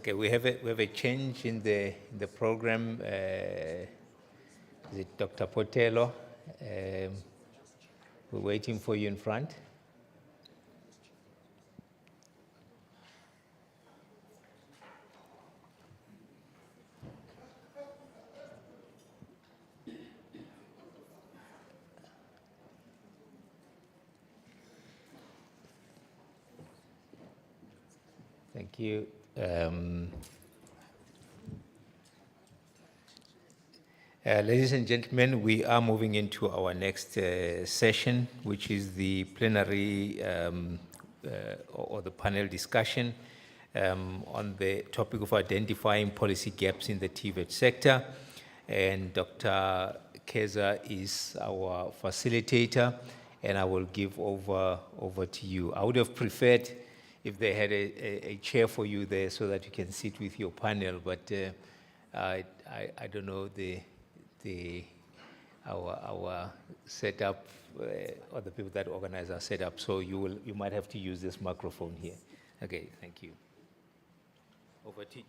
Okay, we have a change in the program. Is it Dr. Potelo? We're waiting for you in front. Thank you. Ladies and gentlemen, we are moving into our next session, which is the plenary or the panel discussion on the topic of identifying policy gaps in the TVET sector. And Dr. Keza is our facilitator, and I will give over to you. I would have preferred if they had a chair for you there so that you can sit with your panel, but I don't know our setup or the people that organize our setup, so you might have to use this microphone here. Okay, thank you. Over to you.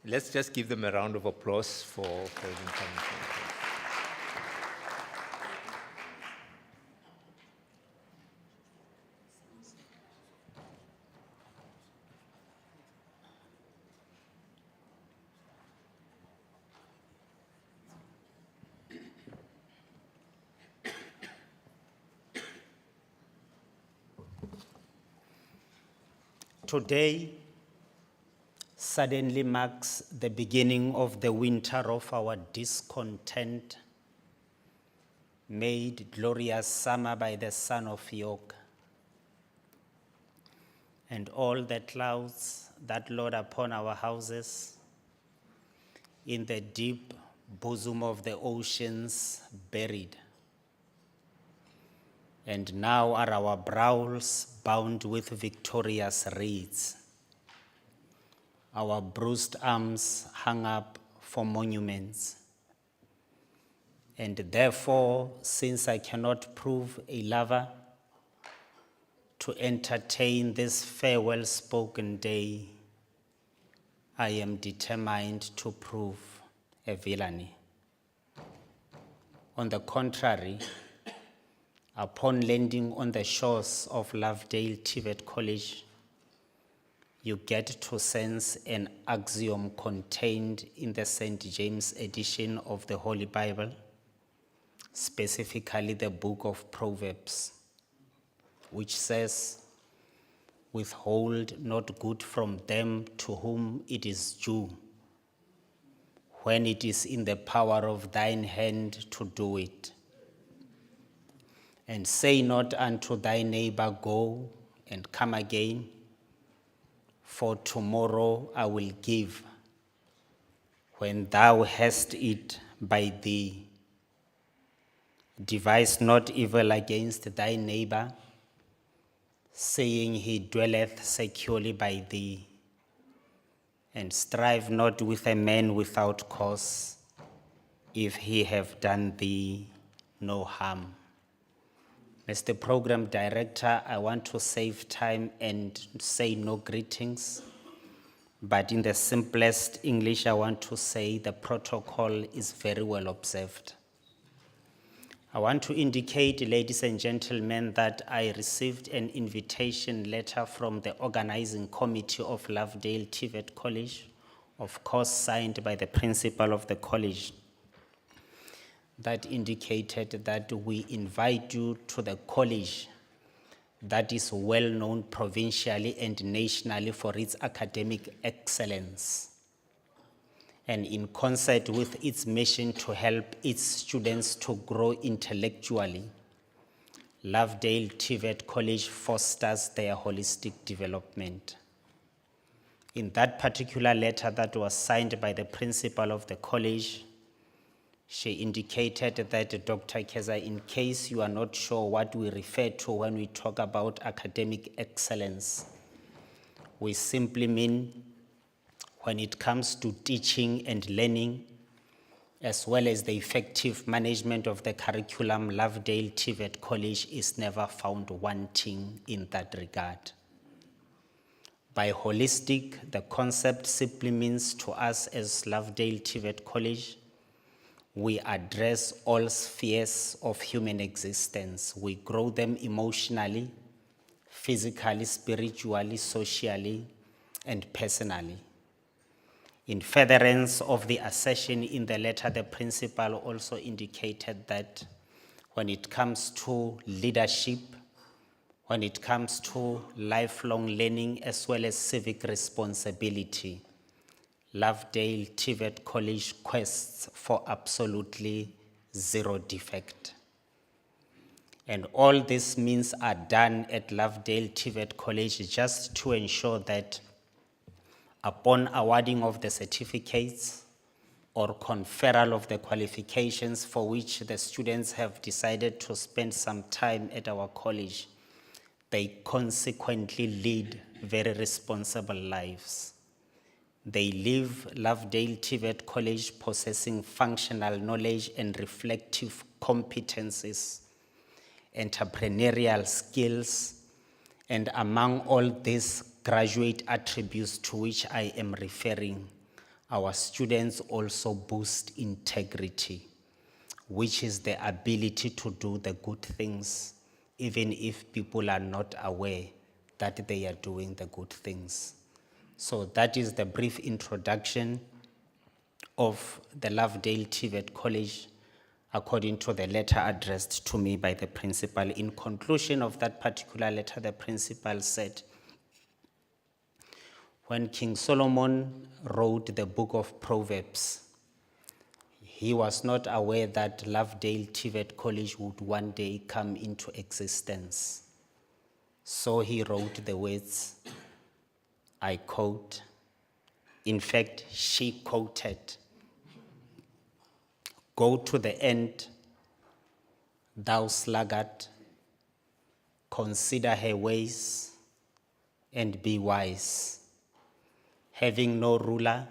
Let's just give them a round of applause for even coming. Today suddenly marks the beginning of the winter of our discontent, made glorious summer by the sun of yoke, and all the clouds that load upon our houses in the deep bosom of the oceans buried. And now are our brows bound with victorious reeds, our bruised arms hung up for monuments. And therefore, since I cannot prove a lover, to entertain this farewell spoken day, I am determined to prove a villainy. On the contrary, upon landing on the shores of Lovedale TVET College, you get to sense an axiom contained in the St. James edition of the Holy Bible, specifically the book of Proverbs, which says, "Withhold not good from them to whom it is due, when it is in the power of thine hand to do it. And say not unto thy neighbor, Go and come again, for tomorrow I will give, when thou hast it by thee. Devise not evil against thy neighbor, saying he dwelleth securely by thee. And strive not with a man without cause, if he have done thee no harm." Mr. Program Director, I want to save time and say no greetings, but in the simplest English, I want to say the protocol is very well observed. I want to indicate, ladies and gentlemen, that I received an invitation letter from the organizing committee of Lovedale TVET College, of course signed by the principal of the college, that indicated that we invite you to the college that is well known provincially and nationally for its academic excellence, and in concert with its mission to help its students to grow intellectually, Lovedale TVET College fosters their holistic development. In that particular letter that was signed by the principal of the college, she indicated that, Dr. Keza, in case you are not sure what we refer to when we talk about academic excellence, we simply mean when it comes to teaching and learning, as well as the effective management of the curriculum, Lovedale TVET College is never found wanting in that regard. By holistic, the concept simply means to us as Lovedale TVET College, we address all spheres of human existence. We grow them emotionally, physically, spiritually, socially, and personally. In furtherance of the assertion in the letter, the principal also indicated that when it comes to leadership, when it comes to lifelong learning as well as civic responsibility, Lovedale TVET College quests for absolutely zero defect. And all these means are done at Lovedale TVET College just to ensure that upon awarding of the certificates or conferral of the qualifications for which the students have decided to spend some time at our college, they consequently lead very responsible lives. They leave Lovedale TVET College possessing functional knowledge and reflective competencies, entrepreneurial skills, and among all these graduate attributes to which I am referring, our students also boost integrity, which is the ability to do the good things, even if people are not aware that they are doing the good things. So that is the brief introduction of the Lovedale TVET College according to the letter addressed to me by the principal. In conclusion of that particular letter, the principal said, when King Solomon wrote the book of Proverbs, he was not aware that Lovedale TVET College would one day come into existence. So he wrote the words, I quote, in fact, she quoted, "Go to the end, thou sluggard, consider her ways and be wise. Having no ruler,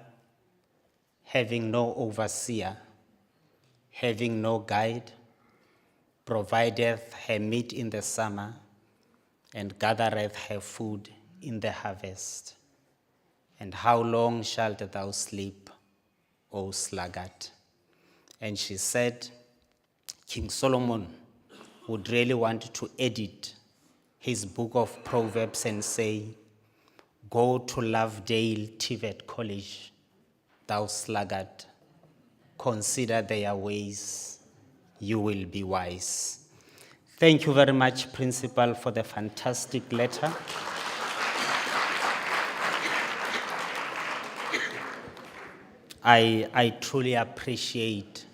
having no overseer, having no guide, provideth her meat in the summer, and gathereth her food in the harvest. And how long shalt thou sleep, O sluggard?" And she said, King Solomon would really want to edit his book of Proverbs and say, "Go to Lovedale TVET College, thou sluggard, consider their ways, you will be wise." Thank you very much, Principal, for the fantastic letter. I truly appreciate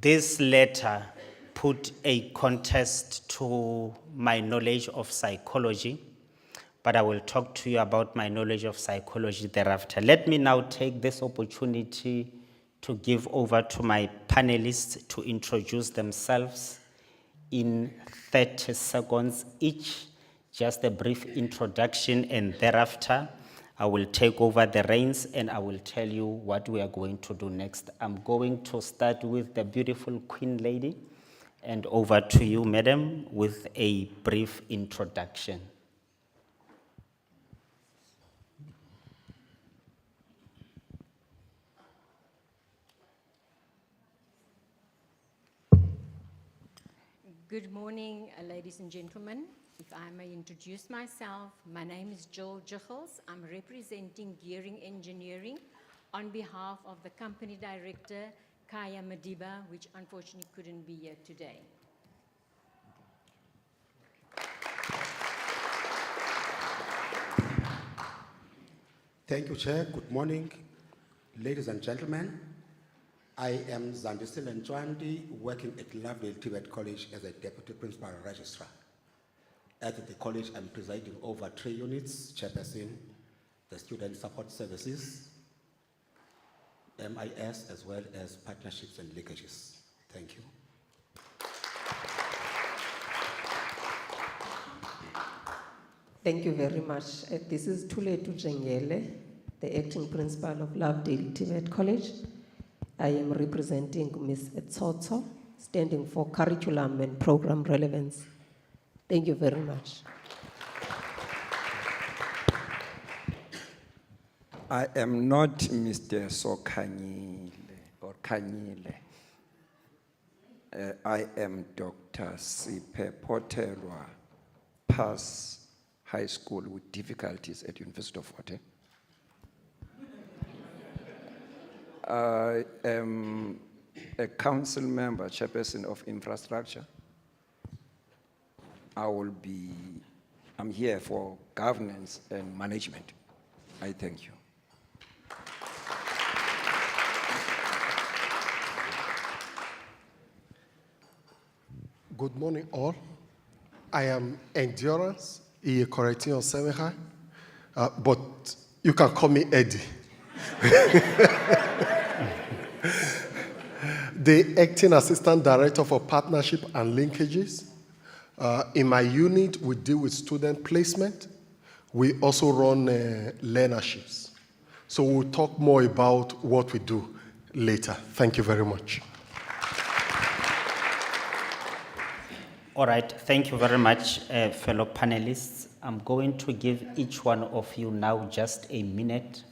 this letter put a contest to my knowledge of psychology, but I will talk to you about my knowledge of psychology thereafter. Let me now take this opportunity to give over to my panelists to introduce themselves in 30 seconds each, just a brief introduction, and thereafter I will take over the reins and I will tell you what we are going to do next. I'm going to start with the beautiful Queen Lady, and over to you, Madam, with a brief introduction. Good morning, ladies and gentlemen. If I may introduce myself, my name is Jill Jichels. I'm representing Gearing Engineering on behalf of the company director, Kaya Madiba, which unfortunately couldn't be here today. Thank you, Chair. Good morning, ladies and gentlemen. I am Zandisile Ntwandi, working at Lovedale TVET College as a Deputy Principal Registrar. At the college, I'm presiding over 3 units, Chairperson, the Student Support Services, MIS, as well as Partnerships and Linkages. Thank you. Thank you very much. This is Thuletu Jengele, the acting principal of Lovedale TVET College. I am representing Ms. Etsotso, standing for Curriculum and Program Relevance. Thank you very much. I am not Mr. Sokanyile or Kanyile. I am Dr. Sipe Potelwa, pass high school with difficulties at University of Otago. I am a council member, chairperson of infrastructure. I'm here for governance and management. I thank you. Good morning, all. I am Endurance, a correcting Semeha, but you can call me Eddie. The Acting Assistant Director for Partnership and Linkages. In my unit, we deal with student placement. We also run learnerships. So we'll talk more about what we do later. Thank you very much. All right, thank you very much, fellow panelists. I'm going to give each one of you now just a minute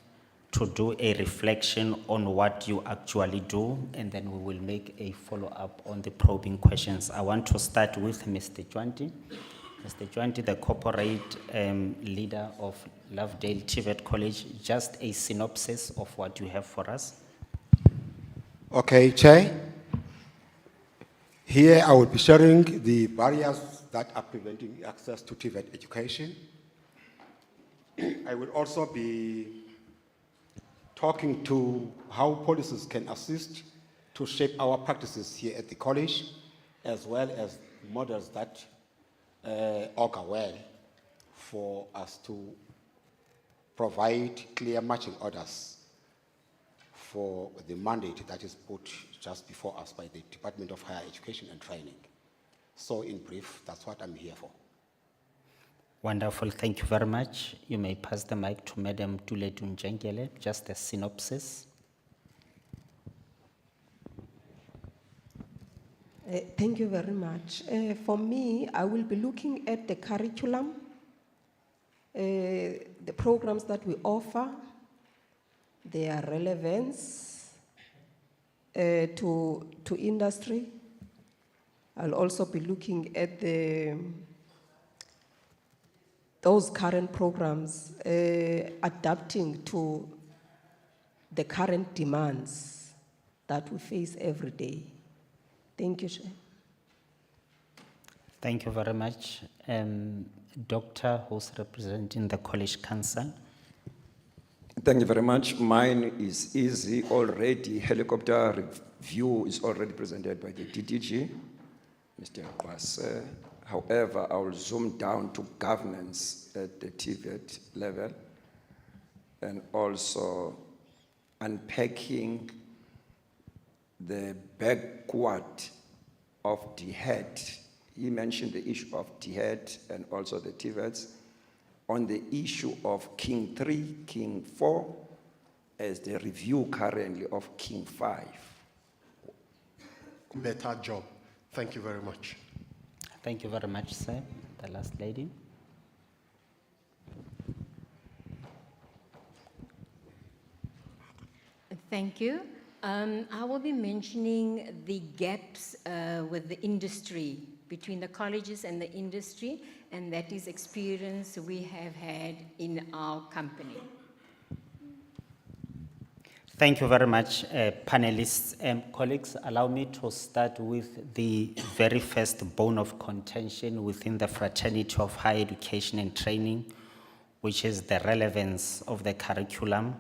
to do a reflection on what you actually do, and then we will make a follow-up on the probing questions. I want to start with Mr. Chwanti. Mr. Chwanti, the corporate leader of Lovedale TVET College, just a synopsis of what you have for us. Okay, Chair. Here I will be sharing the barriers that are preventing access to TVET education. I will also be talking to how policies can assist to shape our practices here at the college, as well as models that augur well for us to provide clear marching orders for the mandate that is put just before us by the Department of Higher Education and Training. So in brief, that's what I'm here for. Wonderful, thank you very much. You may pass the mic to Madam Tuletu Njengele, just a synopsis. Thank you very much. For me, I will be looking at the curriculum, the programs that we offer, their relevance to industry. I'll also be looking at those current programs adapting to the current demands that we face every day. Thank you, Chair. Thank you very much. Doctor, who's representing the College Council. Thank you very much. Mine is easy already. Helicopter review is already presented by the DDG, Mr. Kwase. However, I will zoom down to governance at the TVET level and also unpacking the backward of TVET. He mentioned the issue of TVET and also the TVETs on the issue of King 3, King 4, as the review currently of King 5. Better job. Thank you very much. Thank you very much, sir. The last lady. Thank you. I will be mentioning the gaps with the industry, between the colleges and the industry, and that is experience we have had in our company. Thank you very much, panelists. Colleagues, allow me to start with the very first bone of contention within the fraternity of higher education and training, which is the relevance of the curriculum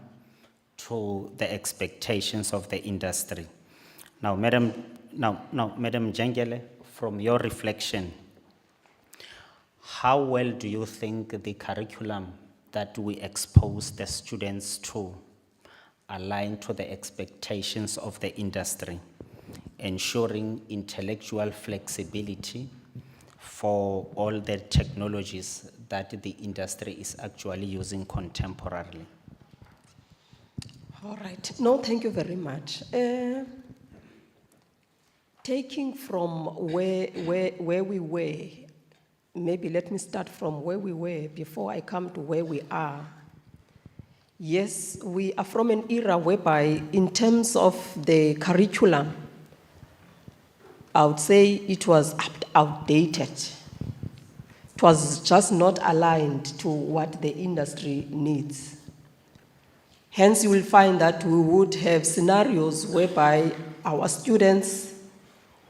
to the expectations of the industry. Now, Madam Njengele, from your reflection, how well do you think the curriculum that we expose the students to align to the expectations of the industry, ensuring intellectual flexibility for all the technologies that the industry is actually using contemporarily? All right. No, thank you very much. Taking from where we were, maybe let me start from where we were before I come to where we are. Yes, we are from an era whereby, in terms of the curriculum, I would say it was outdated. It was just not aligned to what the industry needs. Hence, you will find that we would have scenarios whereby our students,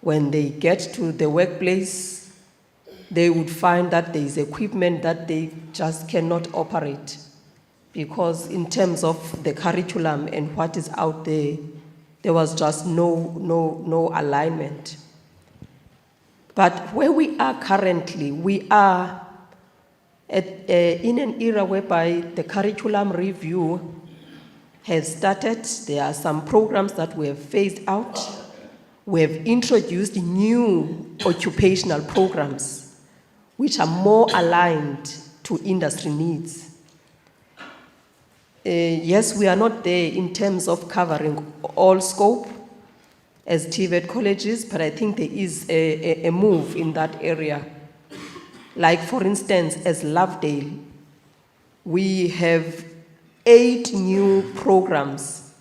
when they get to the workplace, they would find that there is equipment that they just cannot operate, because in terms of the curriculum and what is out there, there was just no alignment. But where we are currently, we are in an era whereby the curriculum review has started. There are some programs that we have phased out. We have introduced new occupational programs which are more aligned to industry needs. Yes, we are not there in terms of covering all scope as TVET colleges, but I think there is a move in that area. Like, for instance, as Lovedale, we have 8 new programs,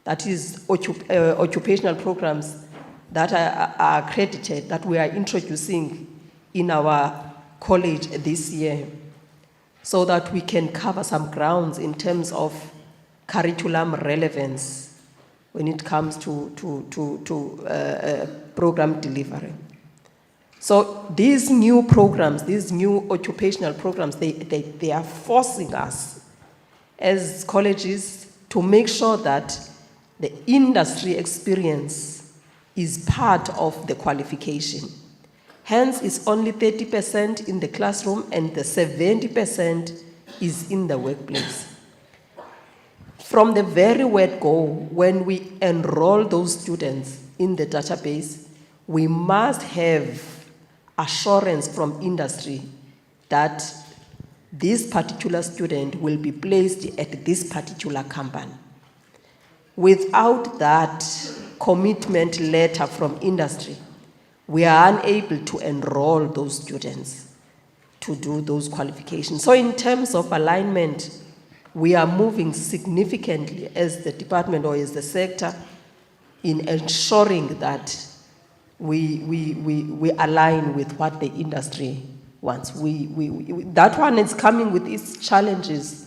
that is occupational programs that are accredited, that we are introducing in our college this year, so that we can cover some grounds in terms of curriculum relevance when it comes to program delivery. So these new programs, these new occupational programs, they are forcing us as colleges to make sure that the industry experience is part of the qualification. Hence, it's only 30% in the classroom and the 70% is in the workplace. From the very word go, when we enroll those students in the database, we must have assurance from industry that this particular student will be placed at this particular company. Without that commitment letter from industry, we are unable to enroll those students to do those qualifications. So in terms of alignment, we are moving significantly as the department or as the sector in ensuring that we align with what the industry wants. That one is coming with its challenges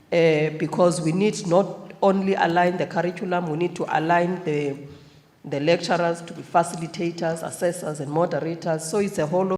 because we need not only align the curriculum, we need to align the lecturers to be facilitators, assessors, and moderators. So it's a whole